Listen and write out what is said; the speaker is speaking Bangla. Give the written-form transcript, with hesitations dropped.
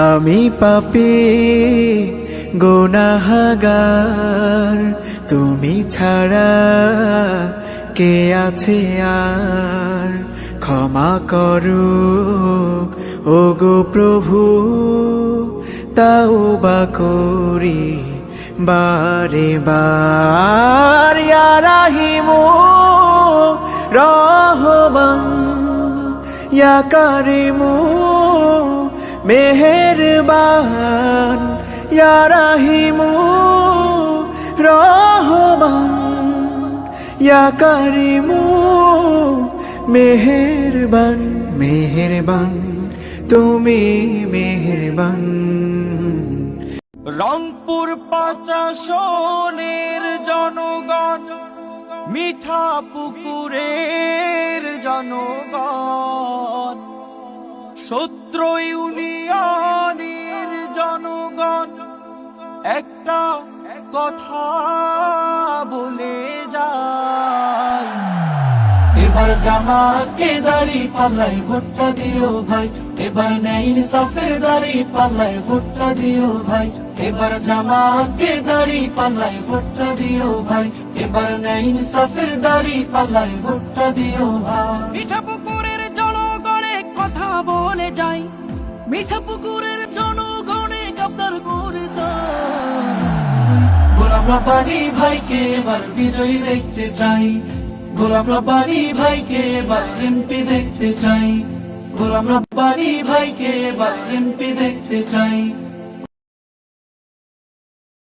আমি পাপী গুনাহগার, তুমি ছাড়া কে আছে আর। ক্ষমা করো ওগো প্রভু, তাওবা করি বারে বার। ইয়া রাহিমু রহমান, ইয়া কারিমু মেহেরবান, ইয়া রাহিমু রহমান, ইয়া কারিমু মেহেরবান। মেহেরবান তুমি মেহেরবান। রংপুর ৫ আসনের জনগণ, মিঠা পুকুরের জনগণ, ১৭ ইউনিয়নের জনগণ একটা কথা বলে যায়, এবার জামাতকে দাড়ি পাল্লায় ভোটটা দিও ভাই, এবার ন্যায় ইনসাফের দাড়ি পাল্লায় ভোটটা দিও ভাই, এবার জামাতকে দাড়ি পাল্লায় ভোটটা দিও ভাই, এবার ন্যায় ইনসাফের দাড়ি পাল্লায় ভোটটা দিও ভাই। মিঠা পুকুরের জনগণে কথা বলে যাই, মিঠা পুকুরের জনগণে গাদ্দার করে যায়। গোলাম রব্বানী ভাইকে এবার বিজয়ী দেখতে চাই, গোলাম রব্বানী ভাইকে এবার এমপি দেখতে চাই, গোলাম রব্বানী ভাইকে এবার এমপি দেখতে চাই।